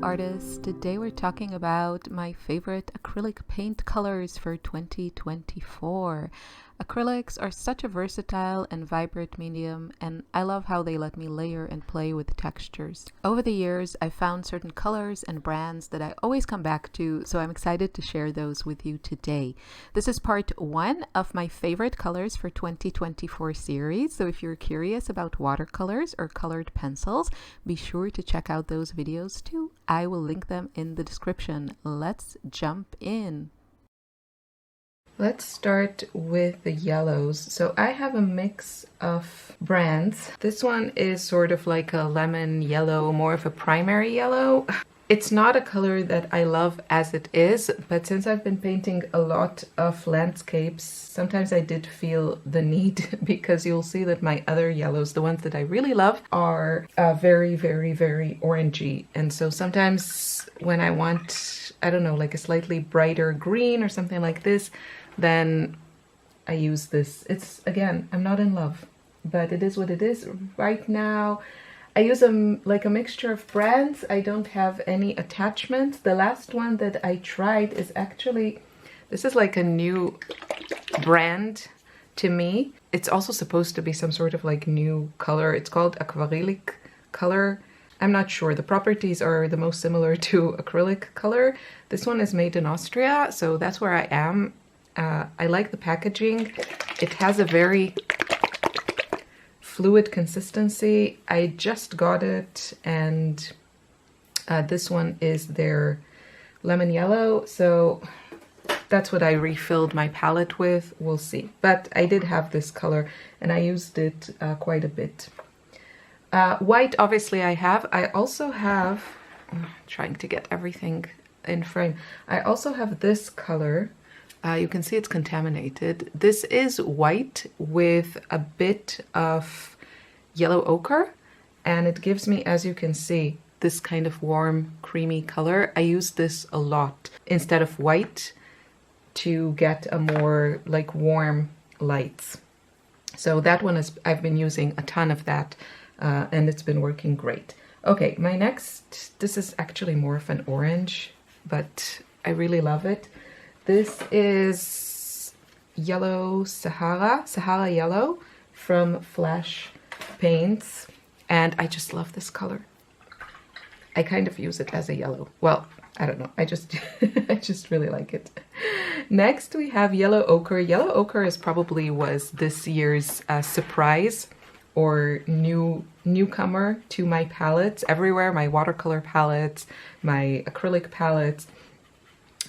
artists. Today we're talking about my favorite acrylic paint colors for 2024. Acrylics are such a versatile and vibrant medium, and I love how they let me layer and play with textures. Over the years, I've found certain colors and brands that I always come back to, so I'm excited to share those with you today. This is part 1 of my favorite colors for 2024 series, so if you're curious about watercolors or colored pencils, be sure to check out those videos too. I will link them in the description. Let's jump in. Let's start with the yellows. So I have a mix of brands. This one is sort of like a lemon yellow, more of a primary yellow. It's not a color that I love as it is, but since I've been painting a lot of landscapes, sometimes I did feel the need because you'll see that my other yellows, the ones that I really love, are very, very, very orangey. And so sometimes when I want, I don't know, like a slightly brighter green or something like this, then I use this. It's, again, I'm not in love, but it is what it is. Right now, I use like a mixture of brands. I don't have any attachments. The last one that I tried is actually, this is like a new brand to me. It's also supposed to be some sort of like new color. It's called Acrylic color. I'm not sure. The properties are the most similar to acrylic color. This one is made in Austria, so that's where I am. I like the packaging. It has a very fluid consistency. I just got it, and this one is their lemon yellow, so that's what I refilled my palette with. We'll see. But I did have this color, and I used it quite a bit. White, obviously, I have. I also have, I'm trying to get everything in frame. I also have this color. You can see it's contaminated. This is white with a bit of yellow ochre, and it gives me, as you can see, this kind of warm, creamy color. I use this a lot instead of white to get a more like warm lights. So that one is, I've been using a ton of that, and it's been working great. Okay, my next, this is actually more of an orange, but I really love it. This is Yellow Sahara Yellow from Flash Paints, and I just love this color. I kind of use it as a yellow. Well, I don't know. I just I just really like it. Next we have Yellow Ochre. Yellow Ochre is probably was this year's surprise or newcomer to my palettes everywhere, my watercolor palettes, my acrylic palettes.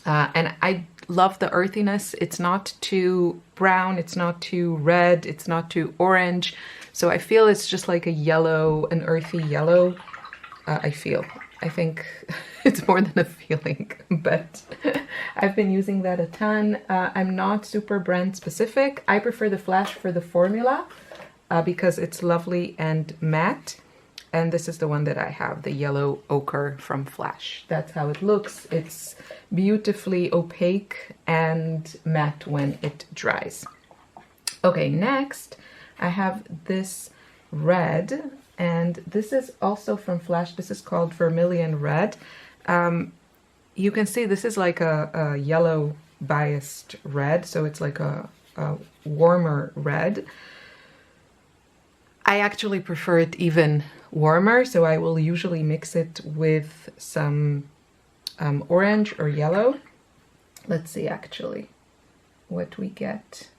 And I love the earthiness. It's not too brown, it's not too red, it's not too orange. So I feel it's just like a yellow, an earthy yellow. I think it's more than a feeling, but I've been using that a ton. I'm not super brand specific. I prefer the Flash for the formula because it's lovely and matte. And this is the one that I have, the Yellow Ochre from Flash. That's how it looks. It's beautifully opaque and matte when it dries. Okay, next I have this red, and this is also from Flash. This is called Vermilion Red. You can see this is like a yellow biased red, so it's like a warmer red. I actually prefer it even warmer, so I will usually mix it with some orange or yellow. Let's see actually what we get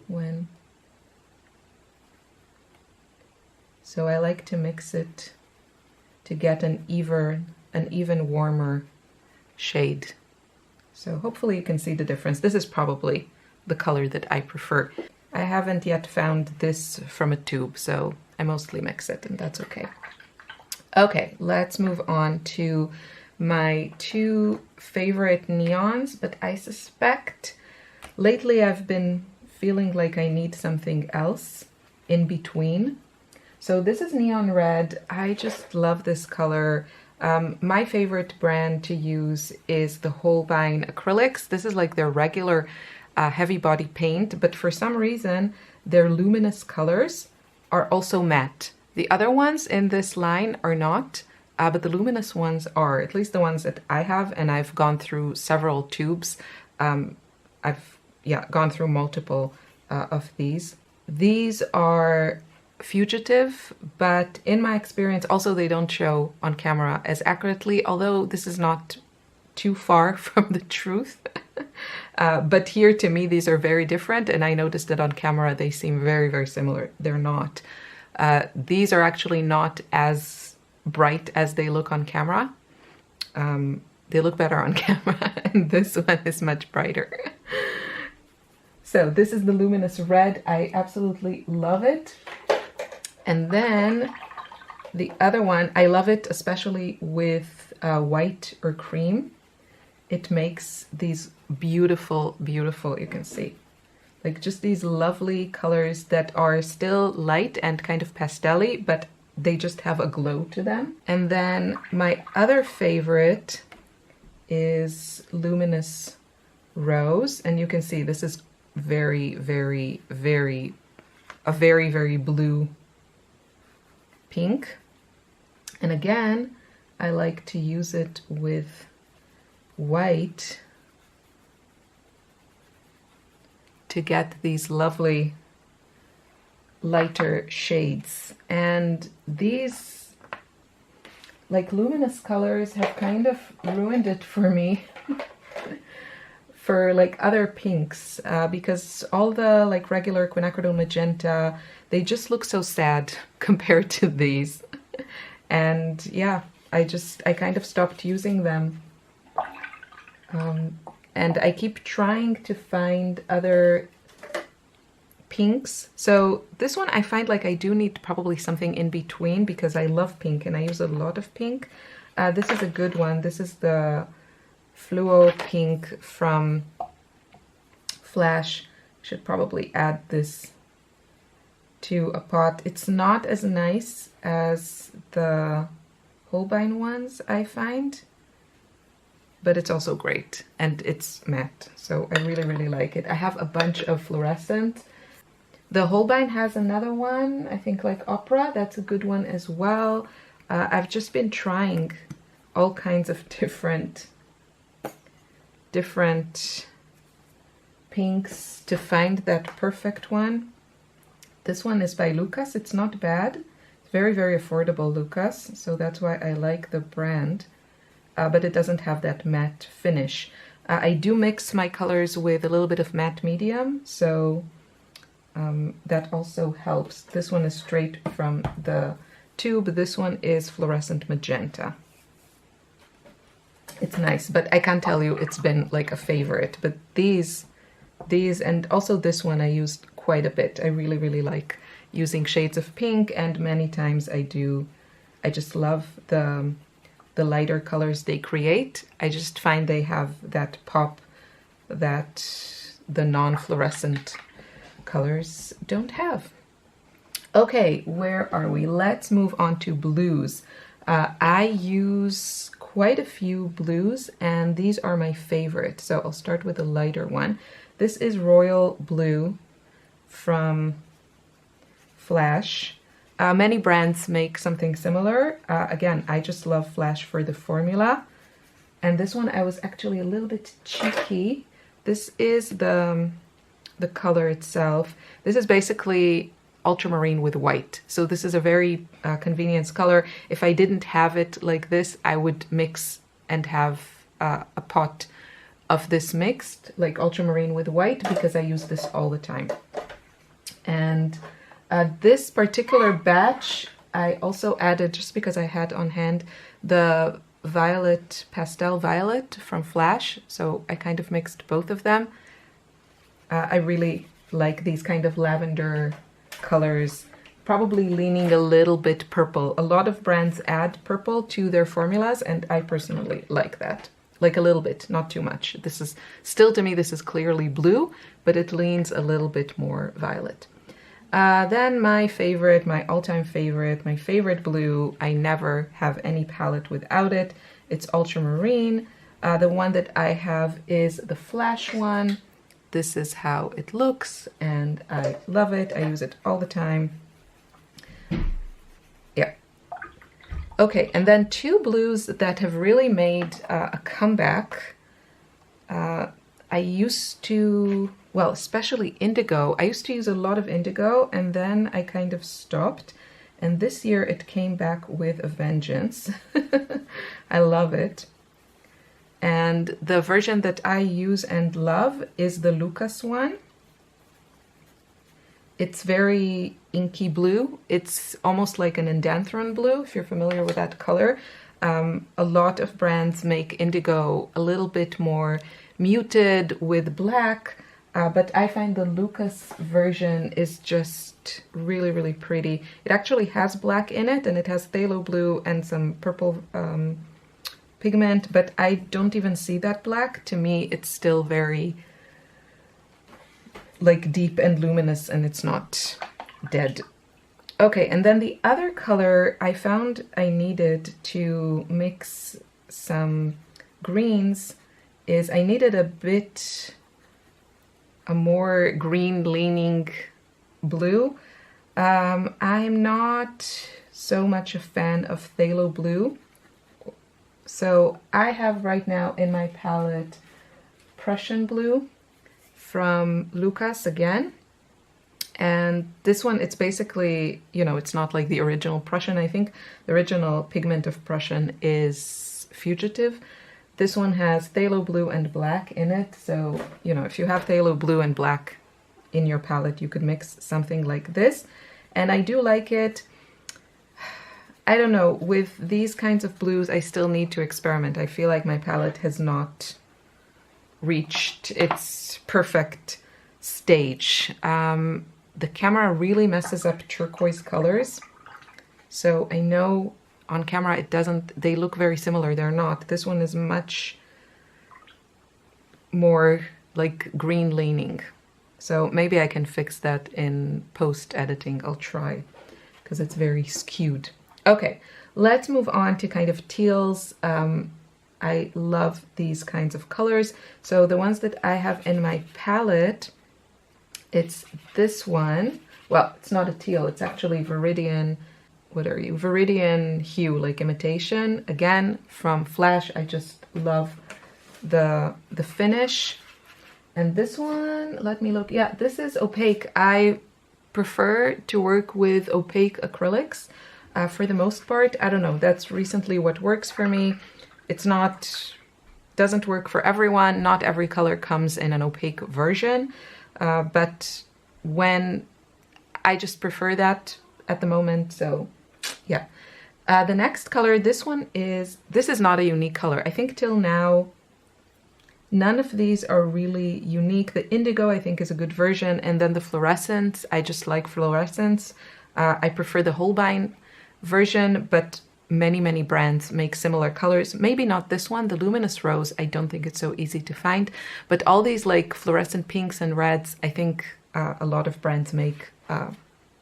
when. So I like to mix it to get an even warmer shade. So hopefully you can see the difference. This is probably the color that I prefer. I haven't yet found this from a tube, so I mostly mix it, and that's okay. Okay, let's move on to my 2 favorite neons, but I suspect lately I've been feeling like I need something else in between. So this is Neon Red. I just love this color. My favorite brand to use is the Holbein acrylics. This is like their regular heavy body paint, but for some reason their luminous colors are also matte. The other ones in this line are not. but the luminous ones are, at least the ones that I have, and I've gone through several tubes. I've gone through multiple of these. These are fugitive, but in my experience, also they don't show on camera as accurately, although this is not too far from the truth. But here, to me, these are very different, and I noticed that on camera they seem very, very similar. They're not. These are actually not as bright as they look on camera. They look better on camera, and this one is much brighter. So this is the Luminous Red. I absolutely love it. And then the other one, I love it especially with white or cream. It makes these beautiful, beautiful, you can see, like just these lovely colors that are still light and kind of pastel-y, but they just have a glow to them. And then my other favorite is Luminous Rose. And you can see this is very, very, very, a very, very blue pink. And again, I like to use it with white to get these lovely lighter shades. And these like luminous colors have kind of ruined it for me for like other pinks, because all the like regular quinacridone magenta, they just look so sad compared to these. And yeah, I kind of stopped using them. And I keep trying to find other pinks. So this one I find like I do need probably something in between, because I love pink and I use a lot of pink. This is a good one. This is the Fluo Pink from Flash. Should probably add this to a pot. It's not as nice as the Holbein ones, I find, but it's also great, and it's matte, so I really, really like it. I have a bunch of fluorescent. The Holbein has another one, I think like Opera. That's a good one as well. I've just been trying all kinds of different pinks to find that perfect one. This one is by Lucas. It's not bad. It's very, very affordable, Lucas, so that's why I like the brand. But it doesn't have that matte finish. I do mix my colors with a little bit of matte medium, so that also helps. This one is straight from the tube. This one is fluorescent magenta. It's nice, but I can't tell you it's been like a favorite. But these and also this one I used quite a bit. I really, really like using shades of pink, and many times I just love the lighter colors they create. I just find they have that pop that the non-fluorescent colors don't have. Okay, where are we? Let's move on to blues. I use quite a few blues, and these are my favorite. So I'll start with a lighter one. This is Royal Blue from Flash. Many brands make something similar. Again, I just love Flash for the formula. And this one I was actually a little bit cheeky. This is the color itself. This is basically ultramarine with white. So this is a very convenience color. If I didn't have it like this, I would mix and have a pot of this mixed, like ultramarine with white, because I use this all the time. And this particular batch, I also added, just because I had on hand, the violet, pastel violet from Flash. So I kind of mixed both of them. I really like these kind of lavender colors, probably leaning a little bit purple. A lot of brands add purple to their formulas, and I personally like that. Like a little bit, not too much. This is still, to me, this is clearly blue, but it leans a little bit more violet. Then my favorite, my all-time favorite, my favorite blue, I never have any palette without it. It's ultramarine. The one that I have is the Flash one. This is how it looks, and I love it. I use it all the time. Yeah. Okay, and then two blues that have really made a comeback. I used to, well, especially indigo. I used to use a lot of indigo and then I kind of stopped. And this year it came back with a vengeance. I love it. And the version that I use and love is the Lucas one. It's very inky blue. It's almost like an indanthrone blue, if you're familiar with that color. A lot of brands make indigo a little bit more muted with black, but I find the Lucas version is just really, really pretty. It actually has black in it, and it has phthalo blue and some purple pigment, but I don't even see that black. To me, it's still very like deep and luminous, and it's not dead. Okay, and then the other color I found I needed to mix some greens is I needed a more green leaning blue. I'm not so much a fan of phthalo blue. So I have right now in my palette Prussian blue from Lucas again. And this one, it's basically, you know, it's not like the original Prussian. I think the original pigment of Prussian is Fugitive. This one has phthalo blue and black in it. So, you know, if you have phthalo blue and black in your palette, you could mix something like this. And I do like it. I don't know, with these kinds of blues, I still need to experiment. I feel like my palette has not reached its perfect stage. The camera really messes up turquoise colors. So I know on camera it doesn't, they look very similar. They're not. This one is much more like green leaning. So maybe I can fix that in post editing. I'll try because it's very skewed. Okay, let's move on to kind of teals. I love these kinds of colors. So the ones that I have in my palette, it's this one. Well, it's not a teal, it's actually Viridian, what are you? Viridian hue, like imitation. Again, from Flash, I just love the finish. And this one, let me look. Yeah, this is Opaque. I prefer to work with opaque acrylics for the most part. I don't know, that's recently what works for me. It's not, doesn't work for everyone. Not every color comes in an opaque version, but when I just prefer that at the moment, so yeah. The next color, this is not a unique color. I think till now, none of these are really unique. The Indigo, I think, is a good version, and then the Fluorescence, I just like Fluorescence. I prefer the Holbein version, but many brands make similar colors. Maybe not this one, the Luminous Rose. I don't think it's so easy to find, but all these like fluorescent pinks and reds, I think a lot of brands make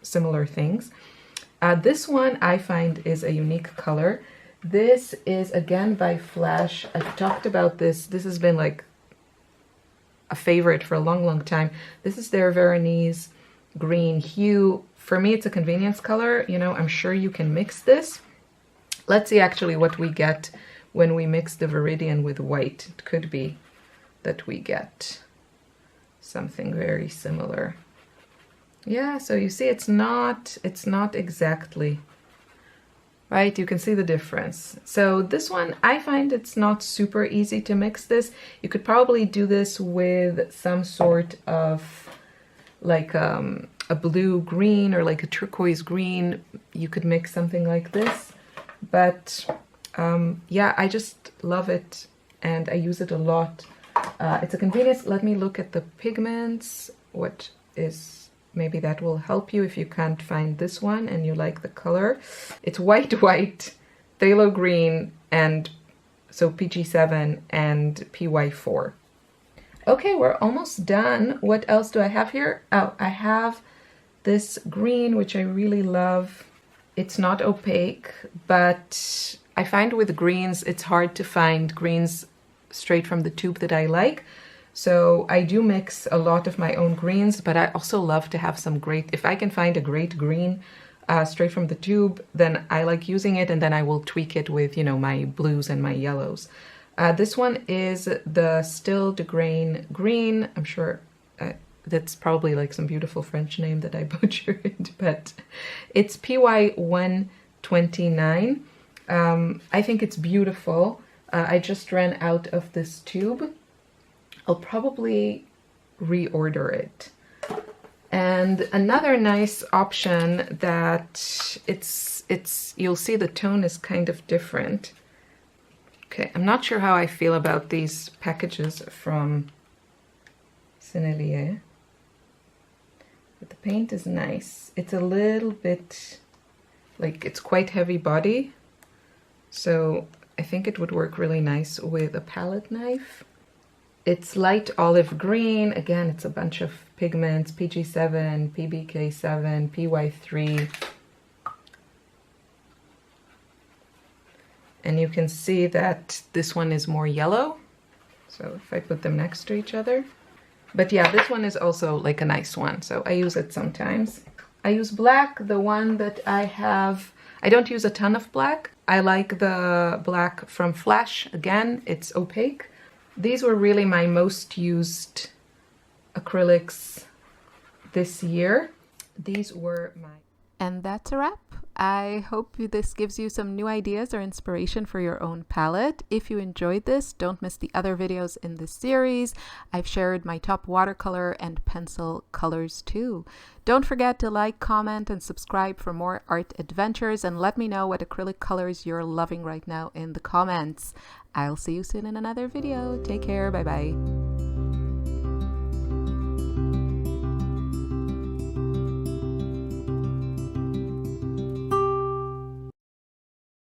similar things. This one I find is a unique color. This is again by Flash. I've talked about this. This has been like a favorite for a long time. This is their Veronese green hue. For me, it's a convenience color. You know, I'm sure you can mix this. Let's see actually what we get when we mix the Viridian with white. It could be that we get something very similar. Yeah, so you see it's not exactly, right? You can see the difference. So this one, I find it's not super easy to mix this. You could probably do this with some sort of like a blue-green or like a turquoise green. You could mix something like this. But yeah, I just love it and I use it a lot. It's a convenience. Let me look at the pigments. What is, maybe that will help you if you can't find this one and you like the color. It's white, phthalo green, and so PG7 and PY4. Okay, we're almost done. What else do I have here? Oh, I have this green, which I really love. It's not opaque, but I find with greens, it's hard to find greens straight from the tube that I like. So I do mix a lot of my own greens, but I also love to have some great, if I can find a great green straight from the tube, then I like using it, and then I will tweak it with, you know, my blues and my yellows. This one is the Still de Grain Green. I'm sure that's probably like some beautiful French name that I butchered, but it's PY 129. I think it's beautiful. I just ran out of this tube. I'll probably reorder it. And another nice option that you'll see the tone is kind of different. Okay, I'm not sure how I feel about these packages from Sennelier, but the paint is nice. It's a little bit, like, it's quite heavy body, so I think it would work really nice with a palette knife. It's light olive green. Again, it's a bunch of pigments, PG7, PBK7, PY3. And you can see that this one is more yellow. So if I put them next to each other. But yeah, this one is also like a nice one. So I use it sometimes. I use black, the one that I have. I don't use a ton of black. I like the black from Flash. Again, it's opaque. These were really my most used acrylics this year. These were my... And that's a wrap. I hope this gives you some new ideas or inspiration for your own palette. If you enjoyed this, don't miss the other videos in this series. I've shared my top watercolor and pencil colors too. Don't forget to like, comment, and subscribe for more art adventures, and let me know what acrylic colors you're loving right now in the comments. I'll see you soon in another video. Take care. Bye bye.